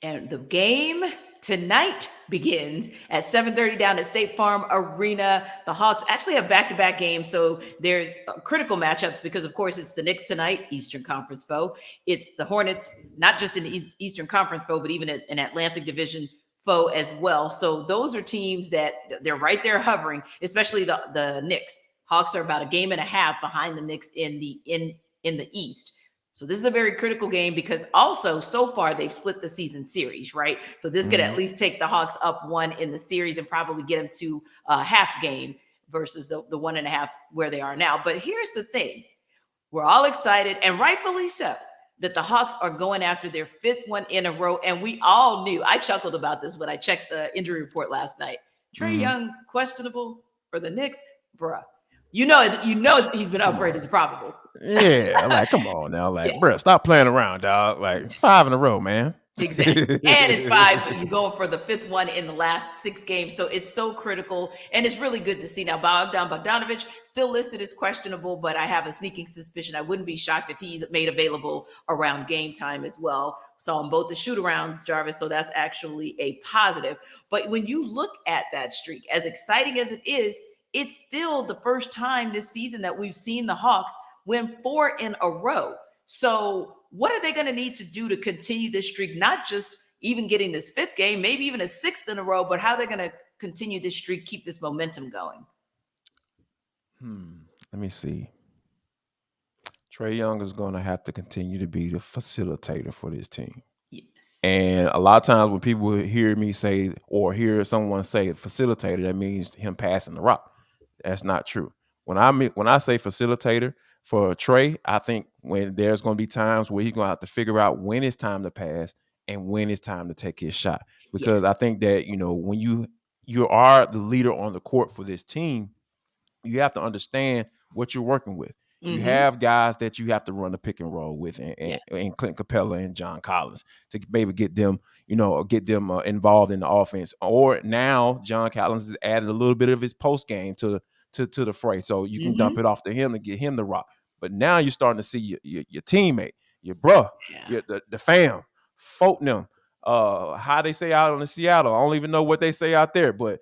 And the game tonight begins at 7:30 down at State Farm Arena. The Hawks actually have back-to-back games, so there's critical matchups because, of course, it's the Knicks tonight, Eastern Conference foe. It's the Hornets, not just in the Eastern Conference foe, but even an Atlantic Division foe as well. So those are teams that they're right there hovering, especially the Knicks. Hawks are about a game and a half behind the Knicks in the East. So this is a very critical game because also so far they've split the season series, right? So this could at least take the Hawks up one in the series and probably get them to a half game versus the 1.5 where they are now. But here's the thing. We're all excited, and rightfully so, that the Hawks are going after their 5th one in a row. And we all knew, I chuckled about this when I checked the injury report last night. Trae Young, questionable for the Knicks. Bruh. You know he's been upgraded to probable. Yeah, like, come on now. Like, Yeah. bro, stop playing around, dog. Like, it's 5 in a row, man. Exactly. And it's 5, but you're going for the 5th one in the last 6 games. So it's so critical. And it's really good to see. Now, Bogdanovic still listed as questionable, but I have a sneaking suspicion. I wouldn't be shocked if he's made available around game time as well. Saw him both the shoot-arounds, Jarvis. So that's actually a positive. But when you look at that streak, as exciting as it is, it's still the first time this season that we've seen the Hawks win 4 in a row. So what are they going to need to do to continue this streak? Not just even getting this 5th game, maybe even a 6th in a row, but how they're going to continue this streak, keep this momentum going. Let me see. Trae Young is going to have to continue to be the facilitator for this team. Yes. And a lot of times when people hear me say or hear someone say facilitator, that means him passing the rock. That's not true. When I say facilitator for Trae, I think when there's going to be times where he's going to have to figure out when it's time to pass and when it's time to take his shot. Because I think that, when you are the leader on the court for this team, you have to understand what you're working with. You have guys that you have to run a pick and roll with, and Clint Capella and John Collins to maybe get them, involved in the offense. Or now John Collins has added a little bit of his post game to the fray, so you can dump it off to him and get him the rock. But now you're starting to see your teammate, your bruh, the fam, folk them. How they say out in Seattle, I don't even know what they say out there, but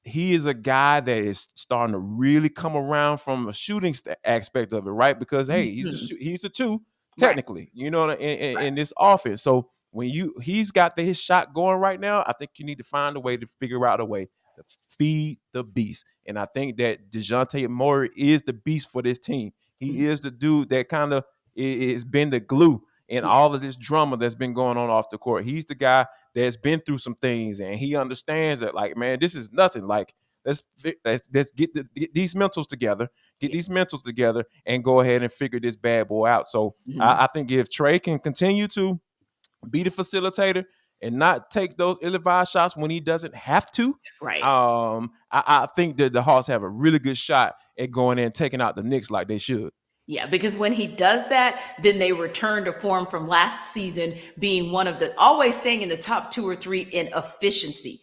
he is a guy that is starting to really come around from a shooting aspect of it, right? Because hey, he's the 2 technically, in this offense. So when he's got his shot going right now, I think you need to find a way to figure out a way to feed the beast. And I think that Dejounte Murray is the beast for this team. He is the dude that kind of has been the glue in all of this drama that's been going on off the court. He's the guy that's been through some things, and he understands that, like, man, this is nothing. Like, let's get these mentals together, and go ahead and figure this bad boy out. So I think if Trae can continue to be the facilitator and not take those ill-advised shots when he doesn't have to, right? I think that the Hawks have a really good shot at going in and taking out the Knicks like they should. Yeah, because when he does that, then they return to form from last season, being one of the always staying in the top 2 or 3 in efficiency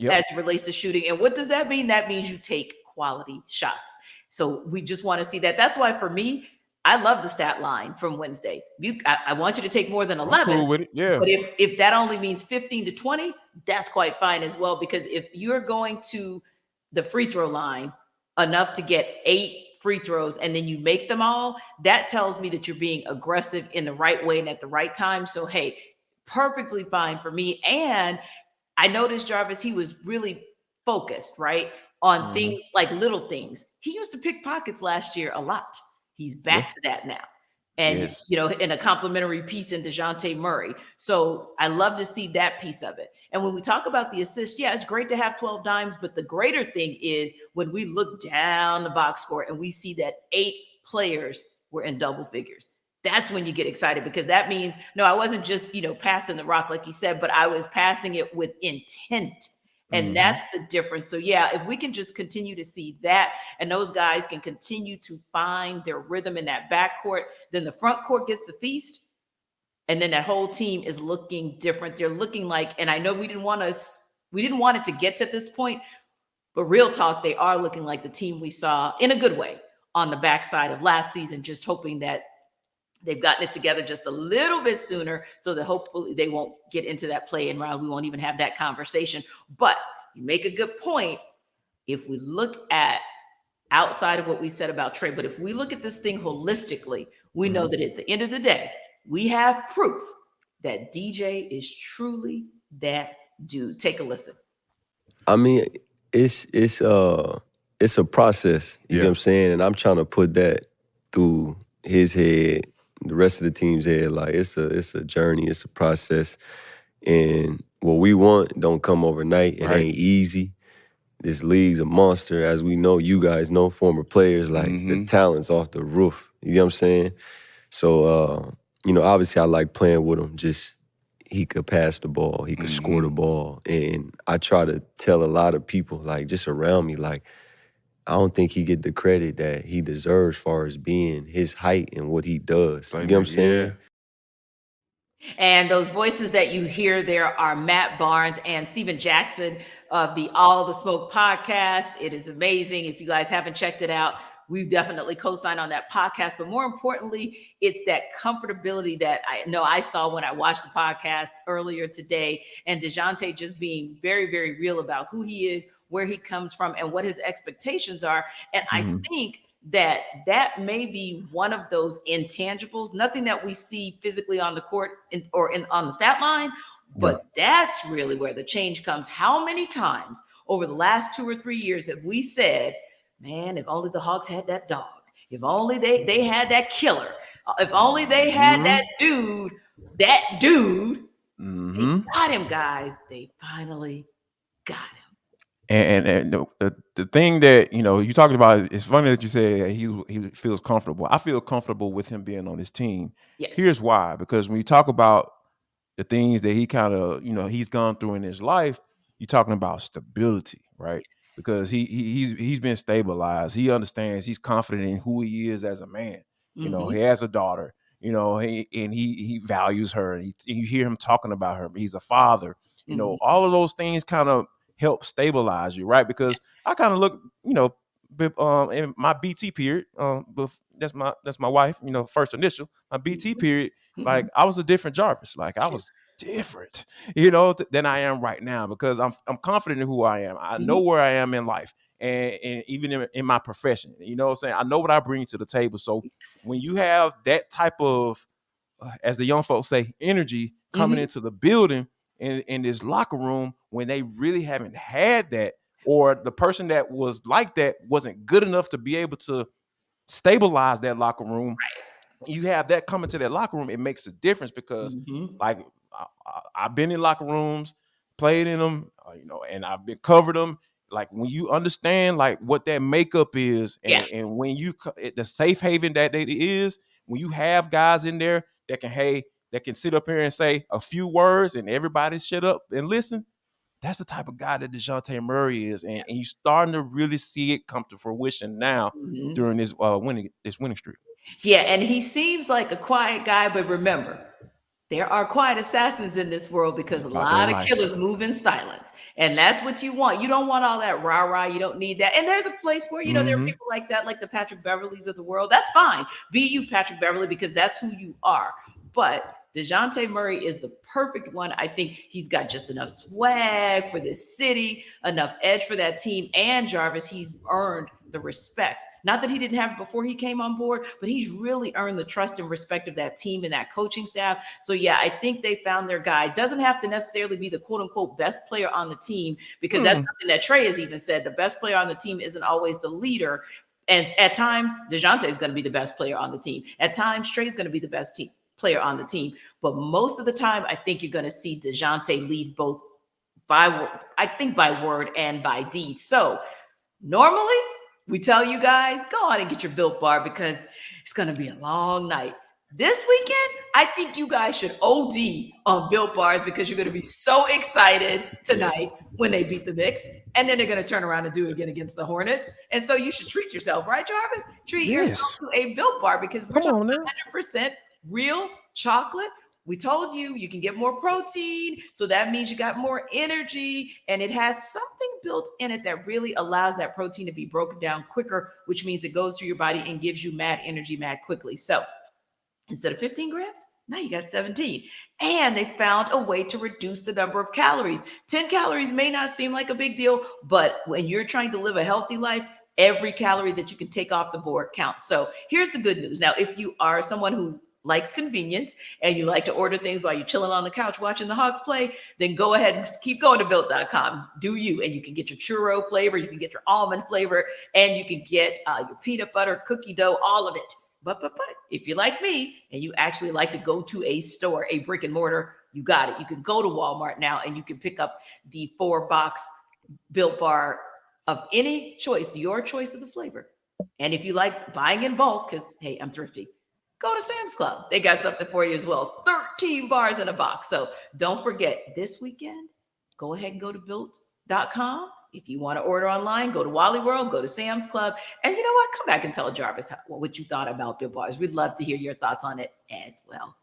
as it relates to shooting. And what does that mean? That means you take quality shots. So we just want to see that. That's why for me, I love the stat line from Wednesday. I want you to take more than 11. Cool with it. Yeah. But if that only means 15 to 20, that's quite fine as well. Because if you're going to the free throw line enough to get 8 free throws and then you make them all, that tells me that you're being aggressive in the right way and at the right time. So, hey, perfectly fine for me. And I noticed, Jarvis, he was really focused, right, on things like little things. He used to pick pockets last year a lot. He's back to that now. And, in a complimentary piece in Dejounte Murray. So I love to see that piece of it. And when we talk about the assist, it's great to have 12 dimes, but the greater thing is when we look down the box score and we see that 8 players were in double figures. That's when you get excited, because that means, no, I wasn't just, passing the rock like you said, but I was passing it with intent. And that's the difference. So, if we can just continue to see that and those guys can continue to find their rhythm in that backcourt, then the front court gets the feast. And then that whole team is looking different. They're looking like, and I know we didn't want it to get to this point, but real talk, they are looking like the team we saw in a good way on the backside of last season, just hoping that They've gotten it together just a little bit sooner so that hopefully they won't get into that play-in round. We won't even have that conversation. But you make a good point. If we look at outside of what we said about Trae, but if we look at this thing holistically, we know that at the end of the day, we have proof that DJ is truly that dude. Take a listen. I mean, it's a process. You get what I'm saying? And I'm trying to put that through his head, the rest of the team's head. Like it's a journey, it's a process. And what we want don't come overnight. It ain't easy. This league's a monster, as we know. You guys know, former players, like the talent's off the roof. You get what I'm saying? So, obviously I like playing with him. Just he could pass the ball, he could score the ball. And I try to tell a lot of people, like just around me, like, I don't think he get the credit that he deserves as far as being his height and what he does. You get what I'm saying? And those voices that you hear there are Matt Barnes and Steven Jackson of the All the Smoke podcast. It is amazing. If you guys haven't checked it out, we definitely co-sign on that podcast. But more importantly, it's that comfortability that I know I saw when I watched the podcast earlier today. And Dejounte just being very, very real about who he is, where he comes from, and what his expectations are. And I think that may be one of those intangibles, nothing that we see physically on the court on the stat line, but that's really where the change comes. How many times over the last 2 or 3 years have we said, man, if only the Hawks had that dog, if only they had that killer, if only they had that dude, they got him, guys. They finally got him. And the thing that you talked about, it's funny that you say that he feels comfortable. I feel comfortable with him being on this team. Yes. Here's why: because when you talk about the things that he kind of he's gone through in his life, you're talking about stability, right? Yes. Because he's been stabilized. He understands. He's confident in who he is as a man. He has a daughter. He values her. And you hear him talking about her. He's a father. All of those things kind of help stabilize you, right? Because I kind of look, in my BT period, that's my wife, first initial, my BT period, like I was a different Jarvis. Like I was different, than I am right now because I'm confident in who I am. I know where I am in life and even in my profession, you know what I'm saying? I know what I bring to the table. So when you have that type of, as the young folks say, energy coming into the building, in this locker room when they really haven't had that, or the person that was like that wasn't good enough to be able to stabilize that locker room. You have that coming to that locker room, it makes a difference because like I've been in locker rooms, played in them, and I've been covered them. Like when you understand like what that makeup is and when you the safe haven that it is, when you have guys in there that can sit up here and say a few words and everybody shut up and listen. That's the type of guy that Dejounte Murray is, and you're starting to really see it come to fruition now during this winning streak. Yeah, and he seems like a quiet guy, but remember, there are quiet assassins in this world because a lot of killers move in silence. And that's what you want. You don't want all that rah-rah. You don't need that. And there's a place where, there are people like that, like the Patrick Beverleys of the world. That's fine. Be you, Patrick Beverley, because that's who you are. But Dejounte Murray is the perfect one. I think he's got just enough swag for this city, enough edge for that team. And Jarvis, he's earned the respect. Not that he didn't have it before he came on board, but he's really earned the trust and respect of that team and that coaching staff. So yeah, I think they found their guy. Doesn't have to necessarily be the quote unquote best player on the team, because that's something that Trae has even said. The best player on the team isn't always the leader. And at times, Dejounte is going to be the best player on the team. At times, Trae is going to be the best player on the team. But most of the time, I think you're going to see Dejounte lead both by word and by deed. So normally, we tell you guys, go on and get your Built Bar because it's going to be a long night. This weekend, I think you guys should OD on Built Bars because you're going to be so excited tonight when they beat the Knicks. And then they're going to turn around and do it again against the Hornets. And so you should treat yourself, right, Jarvis? Treat yourself to a Built Bar because we're talking 100% real chocolate. We told you you can get more protein. So that means you got more energy. And it has something built in it that really allows that protein to be broken down quicker, which means it goes through your body and gives you mad energy mad quickly. So Instead of 15 grams, now you got 17. And they found a way to reduce the number of calories. 10 calories may not seem like a big deal, but when you're trying to live a healthy life, every calorie that you can take off the board counts. So here's the good news. Now, if you are someone who likes convenience and you like to order things while you're chilling on the couch watching the Hawks play, then go ahead and keep going to built.com. Do you? And you can get your churro flavor, you can get your almond flavor, and you can get your peanut butter, cookie dough, all of it. But if you're like me and you actually like to go to a store, a brick and mortar, you got it. You can go to Walmart now and you can pick up the 4-box Built Bar of any choice, your choice of the flavor. And if you like buying in bulk, because hey, I'm thrifty, go to Sam's Club. They got something for you as well. 13 bars in a box. So don't forget, this weekend, go ahead and go to built.com. If you want to order online, go to Wally World, go to Sam's Club. And you know what? Come back and tell Jarvis what you thought about Built Bars. We'd love to hear your thoughts on it as well.